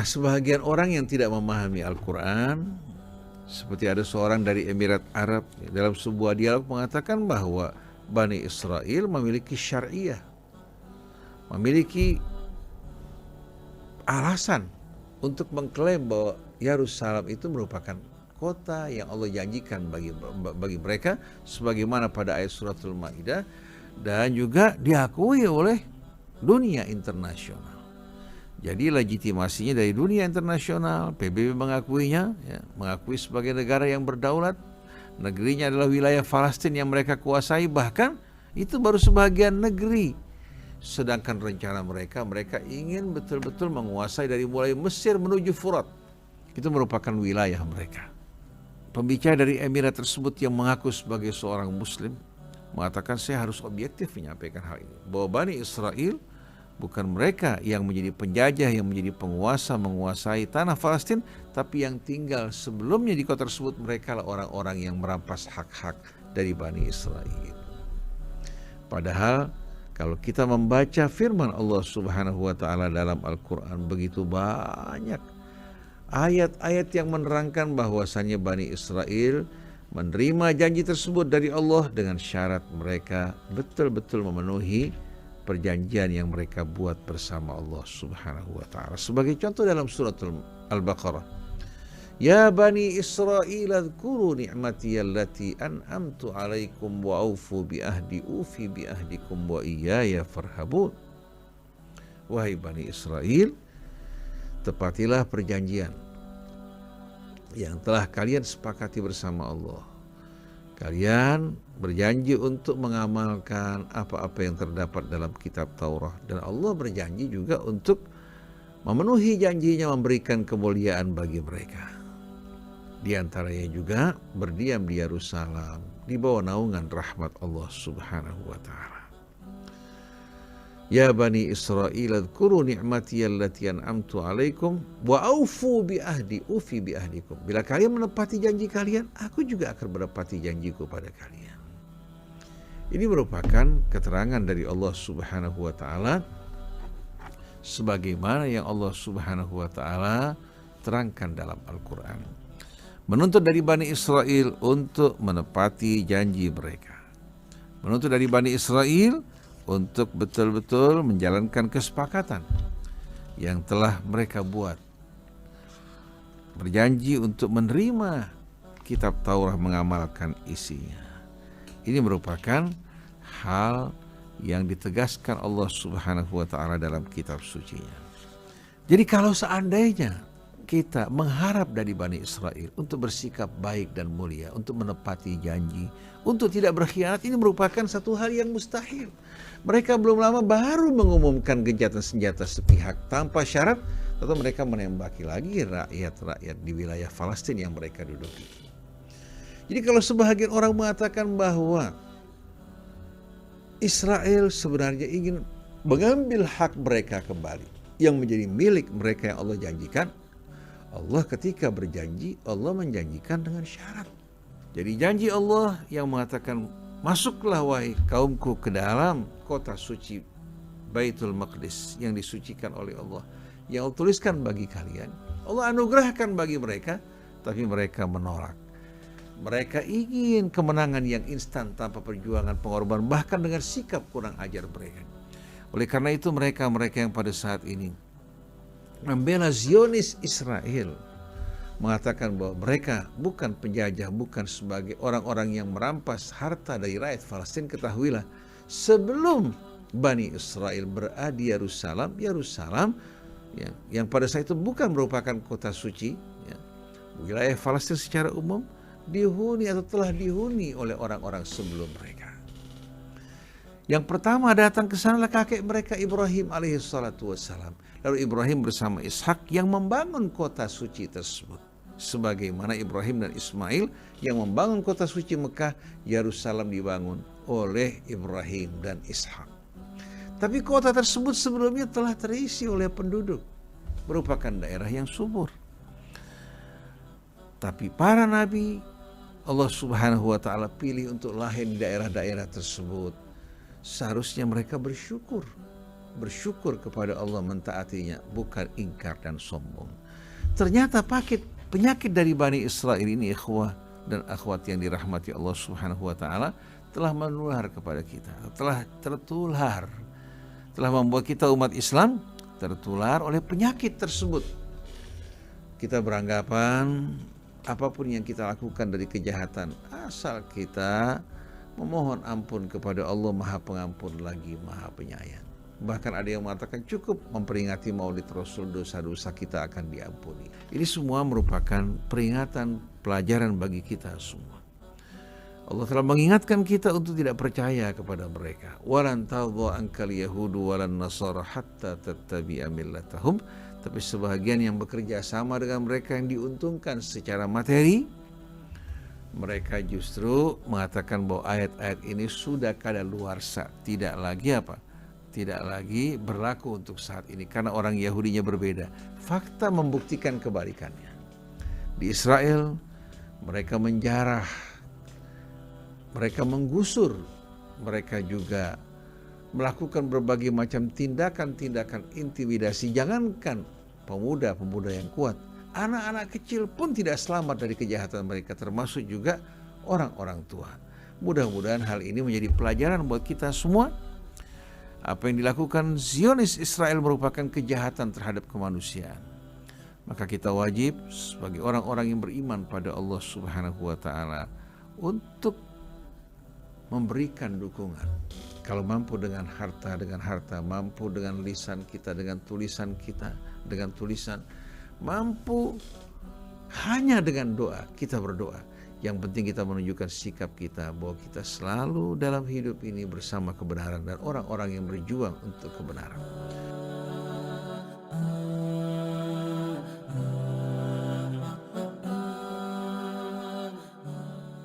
Nah, sebahagian orang yang tidak memahami Al-Quran, seperti ada seorang dari Emirat Arab, dalam sebuah dialog mengatakan bahwa Bani Israel memiliki syariah, memiliki alasan untuk mengklaim bahwa Yerusalem itu merupakan kota yang Allah janjikan bagi mereka, sebagaimana pada ayat suratul Maidah, dan juga diakui oleh dunia internasional. Jadi legitimasinya dari dunia internasional, PBB mengakuinya, ya, mengakui sebagai negara yang berdaulat, negerinya adalah wilayah Palestina yang mereka kuasai, bahkan itu baru sebagian negeri. Sedangkan rencana mereka ingin betul-betul menguasai dari mulai Mesir menuju Furat. Itu merupakan wilayah mereka. Pembicara dari Emirat tersebut yang mengaku sebagai seorang Muslim mengatakan, saya harus objektif menyampaikan hal ini, bahwa Bani Israel bukan mereka yang menjadi penjajah, yang menjadi penguasa, menguasai tanah Palestina, tapi yang tinggal sebelumnya di kota tersebut, mereka lah orang-orang yang merampas hak-hak dari Bani Israel. Padahal kalau kita membaca firman Allah Subhanahu wa taala dalam Al-Quran, begitu banyak ayat-ayat yang menerangkan bahwasannya Bani Israel menerima janji tersebut dari Allah dengan syarat mereka betul-betul memenuhi perjanjian yang mereka buat bersama Allah Subhanahu wa taala. Sebagai contoh dalam surat Al-Baqarah, ya Bani Israel adhkuru ni'mati allati an'amtu alaikum wa aufu bi ahdi ufi bi ahdikum wa iyaya farhabun. Wahai Bani Israel, tepatilah perjanjian yang telah kalian sepakati bersama Allah. Kalian berjanji untuk mengamalkan apa-apa yang terdapat dalam kitab Taurat, dan Allah berjanji juga untuk memenuhi janjinya memberikan kemuliaan bagi mereka. Di antaranya juga berdiam di Yerusalem di bawah naungan rahmat Allah Subhanahu wa taala. Ya Bani Israel adhkuru ni'mati allati an'amtu alaikum wa aufu bi ahdi ufi bi ahdikum. Bila kalian menepati janji kalian, aku juga akan menepati janjiku pada kalian. Ini merupakan keterangan dari Allah Subhanahu wa taala sebagaimana yang Allah Subhanahu wa taala terangkan dalam Al-Qur'an. Menuntut dari Bani Israel untuk menepati janji mereka. Menuntut dari Bani Israel untuk betul-betul menjalankan kesepakatan yang telah mereka buat. Berjanji untuk menerima kitab Taurat, mengamalkan isinya. Ini merupakan hal yang ditegaskan Allah Subhanahu wa taala dalam kitab sucinya. Jadi kalau seandainya kita mengharap dari Bani Israel untuk bersikap baik dan mulia, untuk menepati janji, untuk tidak berkhianat, ini merupakan satu hal yang mustahil. Mereka belum lama baru mengumumkan gencatan senjata sepihak tanpa syarat, atau mereka menembaki lagi rakyat-rakyat di wilayah Palestina yang mereka duduki. Jadi kalau sebahagian orang mengatakan bahwa Israel sebenarnya ingin mengambil hak mereka kembali yang menjadi milik mereka yang Allah janjikan, Allah ketika berjanji, Allah menjanjikan dengan syarat. Jadi janji Allah yang mengatakan, masuklah wahai kaumku ke dalam kota suci Baitul Maqdis yang disucikan oleh Allah, yang Allah tuliskan bagi kalian, Allah anugerahkan bagi mereka, tapi mereka menolak. Mereka ingin kemenangan yang instan tanpa perjuangan, pengorbanan, bahkan dengan sikap kurang ajar mereka. Oleh karena itu mereka yang pada saat ini membela Zionis Israel, mengatakan bahwa mereka bukan penjajah, bukan sebagai orang-orang yang merampas harta dari rakyat Palestina. Ketahuilah, sebelum Bani Israel berada di Yerusalem yang pada saat itu bukan merupakan kota suci, ya, wilayah Palestina secara umum dihuni atau telah dihuni oleh orang-orang sebelum mereka. Yang pertama datang ke sana adalah kakek mereka Ibrahim alaihissalatu wassalam. Lalu Ibrahim bersama Ishak yang membangun kota suci tersebut. Sebagaimana Ibrahim dan Ismail yang membangun kota suci Mekah, Yerusalem dibangun oleh Ibrahim dan Ishak. Tapi kota tersebut sebelumnya telah terisi oleh penduduk, merupakan daerah yang subur. Tapi para nabi Allah Subhanahu wa taala pilih untuk lahir di daerah-daerah tersebut. Seharusnya mereka bersyukur bersyukur kepada Allah, mentaatinya, bukan ingkar dan sombong. Ternyata penyakit dari Bani Israel ini, ikhwah dan akhwat yang dirahmati Allah Subhanahu wa taala, telah menular kepada kita, telah tertular, telah membuat kita umat Islam tertular oleh penyakit tersebut. Kita beranggapan apapun yang kita lakukan dari kejahatan, asal kita memohon ampun kepada Allah, Maha Pengampun lagi Maha Penyayang. Bahkan ada yang mengatakan cukup memperingati Maulid Rasul, dosa-dosa kita akan diampuni. Ini semua merupakan peringatan, pelajaran bagi kita semua. Allah telah mengingatkan kita untuk tidak percaya kepada mereka. Walan tadha ankal yahudu walan nasara hatta tattabi'a millatahum. Tapi sebahagian yang bekerja sama dengan mereka yang diuntungkan secara materi, mereka justru mengatakan bahwa ayat-ayat ini sudah kadaluarsa, tidak lagi apa? Tidak lagi berlaku untuk saat ini karena orang Yahudinya berbeda. Fakta membuktikan kebalikannya. Di Israel mereka menjarah, mereka menggusur, mereka juga melakukan berbagai macam tindakan-tindakan intimidasi. Jangankan pemuda-pemuda yang kuat, anak-anak kecil pun tidak selamat dari kejahatan mereka, termasuk juga orang-orang tua. Mudah-mudahan hal ini menjadi pelajaran buat kita semua. Apa yang dilakukan Zionis Israel merupakan kejahatan terhadap kemanusiaan. Maka kita wajib sebagai orang-orang yang beriman pada Allah Subhanahu wa taala untuk memberikan dukungan. Kalau mampu dengan harta, mampu dengan lisan kita, dengan tulisan kita, dengan tulisan, mampu hanya dengan doa, kita berdoa. Yang penting kita menunjukkan sikap kita bahwa kita selalu dalam hidup ini bersama kebenaran dan orang-orang yang berjuang untuk kebenaran.